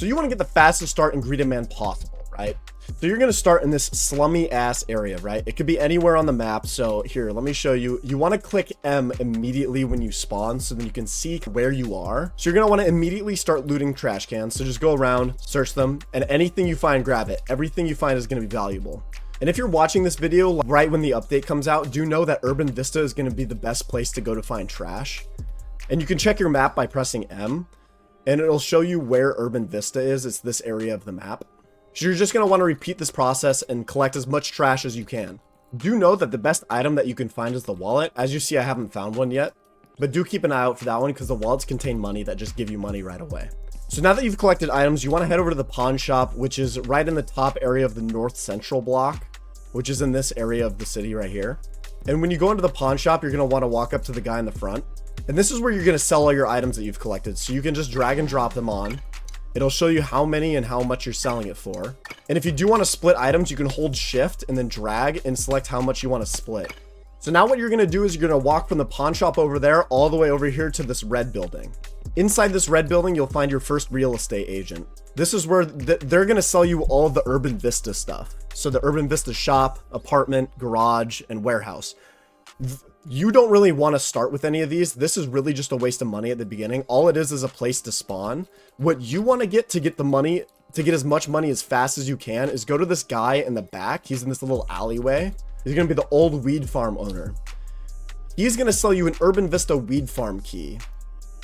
So you want to get the fastest start in Greedy Man possible, right? So you're going to start in this slummy ass area, right? It could be anywhere on the map. So here, let me show you. You want to click M immediately when you spawn so then you can see where you are. So you're going to want to immediately start looting trash cans. So just go around, search them, and anything you find, grab it. Everything you find is going to be valuable. And if you're watching this video right when the update comes out, do know that Urban Vista is going to be the best place to go to find trash. And you can check your map by pressing M, and it'll show you where Urban Vista is. It's this area of the map. So you're just going to want to repeat this process and collect as much trash as you can. Do know that the best item that you can find is the wallet. As you see, I haven't found one yet, but do keep an eye out for that one because the wallets contain money that just give you money right away. So now that you've collected items, you want to head over to the pawn shop, which is right in the top area of the north central block, which is in this area of the city right here. And when you go into the pawn shop, you're going to want to walk up to the guy in the front. And this is where you're going to sell all your items that you've collected. So you can just drag and drop them on. It'll show you how many and how much you're selling it for. And if you do want to split items, you can hold shift and then drag and select how much you want to split. So now what you're going to do is you're going to walk from the pawn shop over there all the way over here to this red building. Inside this red building, you'll find your first real estate agent. This is where they're going to sell you all of the Urban Vista stuff. So the Urban Vista shop, apartment, garage, and warehouse. You don't really want to start with any of these. This is really just a waste of money at the beginning. All it is a place to spawn. What you want to get the money, to get as much money as fast as you can, is go to this guy in the back. He's in this little alleyway. He's going to be the old weed farm owner. He's going to sell you an Urban Vista weed farm key.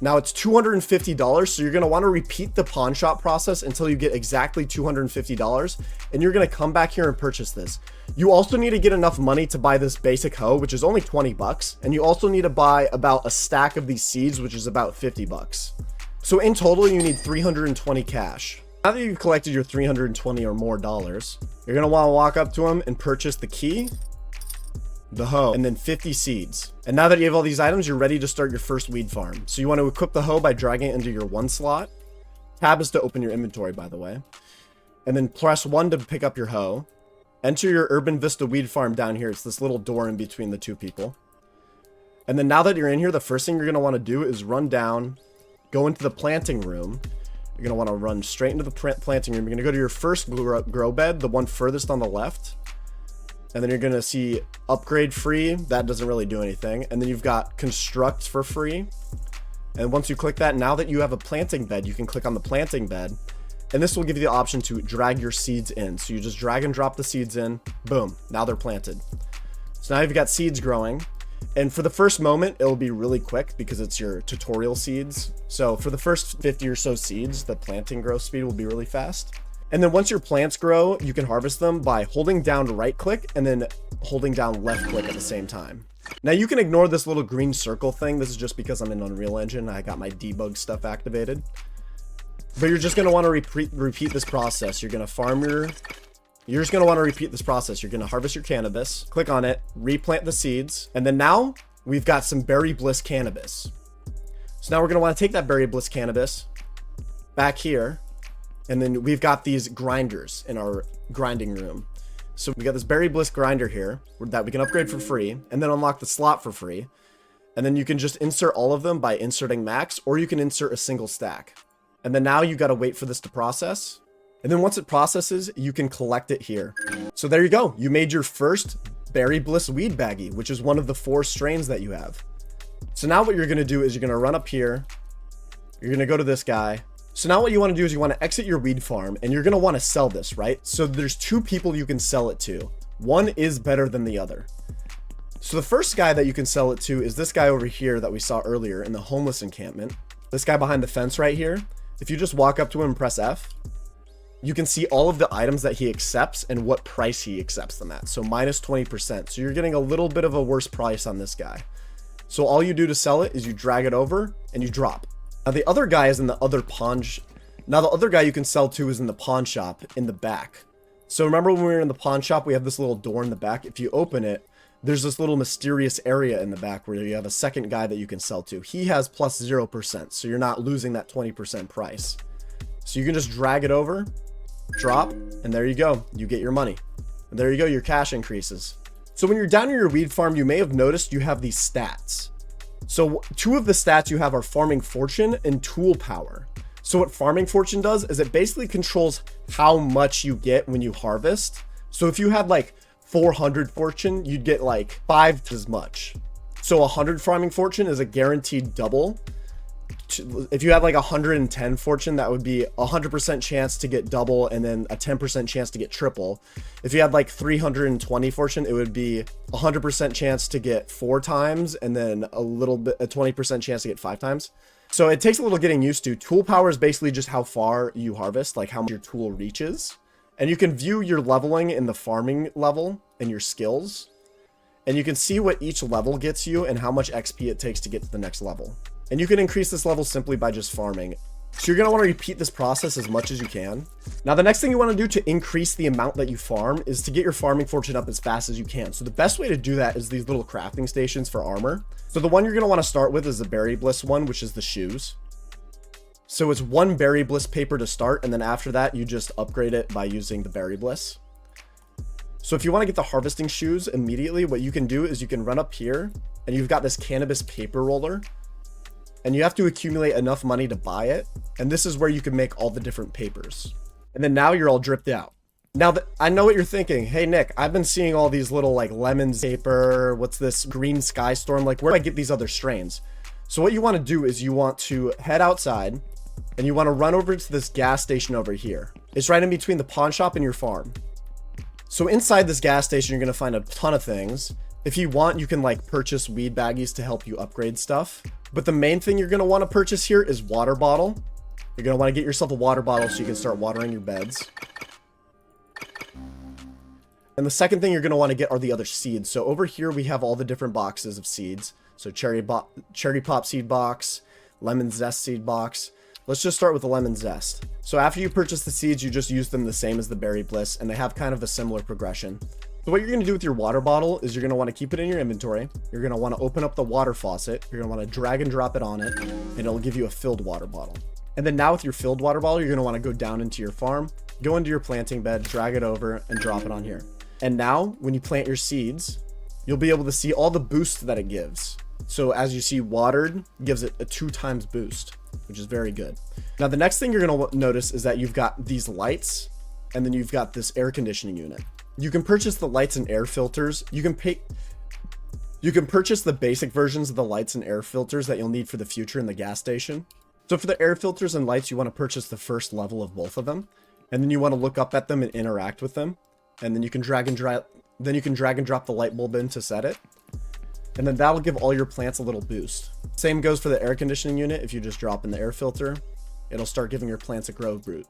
Now it's $250, so you're going to want to repeat the pawn shop process until you get exactly $250, and you're going to come back here and purchase this. You also need to get enough money to buy this basic hoe, which is only 20 bucks, and you also need to buy about a stack of these seeds, which is about 50 bucks. So in total, you need 320 cash. Now that you've collected your 320 or more dollars, you're going to want to walk up to him and purchase the key, the hoe, and then 50 seeds. And now that you have all these items, you're ready to start your first weed farm. So you want to equip the hoe by dragging it into your one slot. Tab is to open your inventory, by the way. And then press 1 to pick up your hoe. Enter your Urban Vista weed farm down here. It's this little door in between the two people. And then now that you're in here, the first thing you're going to want to do is run down, go into the planting room. You're going to want to run straight into the planting room. You're going to go to your first grow bed, the one furthest on the left. And then you're going to see upgrade free. That doesn't really do anything. And then you've got construct for free. And once you click that, now that you have a planting bed, you can click on the planting bed. And this will give you the option to drag your seeds in. So you just drag and drop the seeds in. Boom. Now they're planted. So now you've got seeds growing. And for the first moment, it'll be really quick because it's your tutorial seeds. So for the first 50 or so seeds, the planting growth speed will be really fast. And then once your plants grow, you can harvest them by holding down right click and then holding down left click at the same time. Now you can ignore this little green circle thing. This is just because I'm in Unreal Engine. I got my debug stuff activated. But you're just going to want to repeat this process. You're going to farm You're just going to want to repeat this process. You're going to harvest your cannabis, click on it, replant the seeds. And then now we've got some Berry Bliss cannabis. So now we're going to want to take that Berry Bliss cannabis back here. And then we've got these grinders in our grinding room. So we got this Berry Bliss grinder here that we can upgrade for free and then unlock the slot for free. And then you can just insert all of them by inserting max, or you can insert a single stack. And then now you got to wait for this to process. And then once it processes, you can collect it here. So there you go. You made your first Berry Bliss weed baggie, which is one of the 4 strains that you have. So now what you're going to do is you're going to run up here. You're going to go to this guy. So now what you want to do is you want to exit your weed farm and you're going to want to sell this, right? So there's 2 people you can sell it to. One is better than the other. So the first guy that you can sell it to is this guy over here that we saw earlier in the homeless encampment. This guy behind the fence right here. If you just walk up to him and press F, you can see all of the items that he accepts and what price he accepts them at. So minus 20%. So you're getting a little bit of a worse price on this guy. So all you do to sell it is you drag it over and you drop. Now the other guy is in the other pawn. Now the other guy you can sell to is in the pawn shop in the back. So remember when we were in the pawn shop, we have this little door in the back. If you open it, there's this little mysterious area in the back where you have a second guy that you can sell to. He has plus 0%, so you're not losing that 20% price. So you can just drag it over, drop, and there you go. You get your money. And there you go, your cash increases. So when you're down in your weed farm, you may have noticed you have these stats. So 2 of the stats you have are farming fortune and tool power. So what farming fortune does is it basically controls how much you get when you harvest. So if you had like 400 fortune, you'd get like 5 as much. So 100 farming fortune is a guaranteed double. If you had like 110 fortune, that would be 100% chance to get double and then a 10% chance to get triple. If you had like 320 fortune, it would be 100% chance to get 4 times and then a 20% chance to get 5 times. So it takes a little getting used to. Tool power is basically just how far you harvest, like how much your tool reaches. And you can view your leveling in the farming level and your skills. And you can see what each level gets you and how much XP it takes to get to the next level. And you can increase this level simply by just farming. So you're going to want to repeat this process as much as you can. Now, the next thing you want to do to increase the amount that you farm is to get your farming fortune up as fast as you can. So the best way to do that is these little crafting stations for armor. So the one you're going to want to start with is the berry bliss one, which is the shoes. So it's 1 berry bliss paper to start. And then after that, you just upgrade it by using the berry bliss. So if you want to get the harvesting shoes immediately, what you can do is you can run up here and you've got this cannabis paper roller. And you have to accumulate enough money to buy it. And this is where you can make all the different papers. And then now you're all dripped out. Now that I know what you're thinking. Hey, Nick, I've been seeing all these little like lemons paper. What's this green sky storm? Like, where do I get these other strains? So what you want to do is you want to head outside and you want to run over to this gas station over here. It's right in between the pawn shop and your farm. So inside this gas station, you're going to find a ton of things. If you want, you can like purchase weed baggies to help you upgrade stuff. But the main thing you're going to want to purchase here is water bottle. You're going to want to get yourself a water bottle so you can start watering your beds. And the second thing you're going to want to get are the other seeds. So over here, we have all the different boxes of seeds. So cherry pop seed box, lemon zest seed box. Let's just start with the lemon zest. So after you purchase the seeds, you just use them the same as the berry bliss, and they have kind of a similar progression. So what you're going to do with your water bottle is you're going to want to keep it in your inventory. You're going to want to open up the water faucet. You're going to want to drag and drop it on it, and it'll give you a filled water bottle. And then now with your filled water bottle, you're going to want to go down into your farm, go into your planting bed, drag it over, and drop it on here. And now when you plant your seeds, you'll be able to see all the boosts that it gives. So as you see, watered gives it a 2 times boost, which is very good. Now the next thing you're going to notice is that you've got these lights, and then you've got this air conditioning unit. You can purchase the lights and air filters. You can purchase the basic versions of the lights and air filters that you'll need for the future in the gas station. So for the air filters and lights, you want to purchase the first level of both of them. And then you want to look up at them and interact with them. And then you can drag and drop the light bulb in to set it. And then that'll give all your plants a little boost. Same goes for the air conditioning unit. If you just drop in the air filter, it'll start giving your plants a grow boost.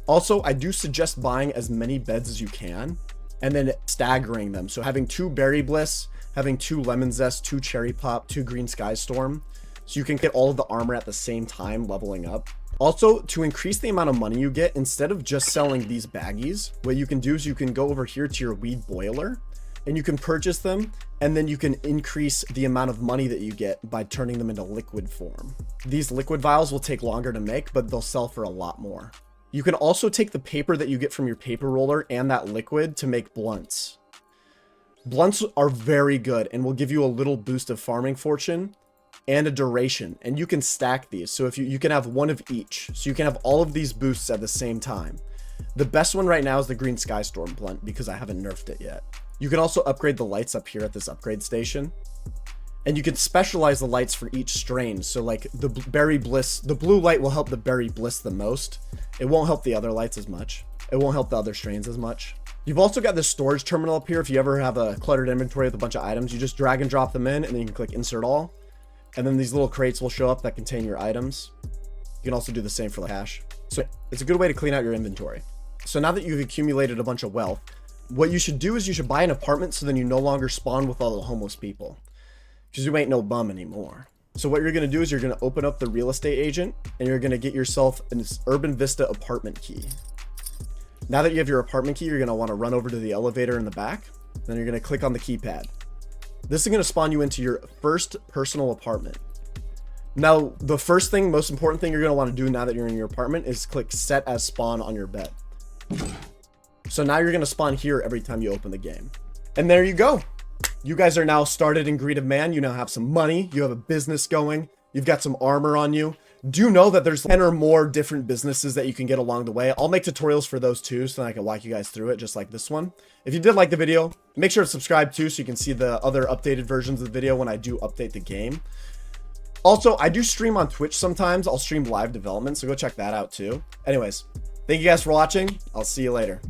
Also, I do suggest buying as many beds as you can and then staggering them. So having 2 berry bliss, having 2 lemon zest, 2 cherry pop, 2 green sky storm. So you can get all of the armor at the same time leveling up. Also, to increase the amount of money you get, instead of just selling these baggies, what you can do is you can go over here to your weed boiler and you can purchase them, and then you can increase the amount of money that you get by turning them into liquid form. These liquid vials will take longer to make, but they'll sell for a lot more. You can also take the paper that you get from your paper roller and that liquid to make blunts. Blunts are very good and will give you a little boost of farming fortune and a duration, and you can stack these. So if you can have one of each, so you can have all of these boosts at the same time. The best one right now is the green sky storm blunt because I haven't nerfed it yet. You can also upgrade the lights up here at this upgrade station. And you can specialize the lights for each strain. So like the berry bliss, the blue light will help the berry bliss the most. It won't help the other lights as much. It won't help the other strains as much. You've also got this storage terminal up here. If you ever have a cluttered inventory with a bunch of items, you just drag and drop them in and then you can click insert all. And then these little crates will show up that contain your items. You can also do the same for the cash. So it's a good way to clean out your inventory. So now that you've accumulated a bunch of wealth, what you should do is you should buy an apartment so then you no longer spawn with all the homeless people. Because you ain't no bum anymore. So what you're going to do is you're going to open up the real estate agent and you're going to get yourself an Urban Vista apartment key. Now that you have your apartment key, you're going to want to run over to the elevator in the back. Then you're going to click on the keypad. This is going to spawn you into your first personal apartment. Now, the first thing, most important thing you're going to want to do now that you're in your apartment is click set as spawn on your bed. So now you're going to spawn here every time you open the game. And there you go. You guys are now started in Greed of Man. You now have some money. You have a business going. You've got some armor on you. Do know that there's 10 or more different businesses that you can get along the way. I'll make tutorials for those too, so then I can walk you guys through it, just like this one. If you did like the video, make sure to subscribe too, so you can see the other updated versions of the video when I do update the game. Also, I do stream on Twitch sometimes. I'll stream live development, so go check that out too. Anyways, thank you guys for watching. I'll see you later.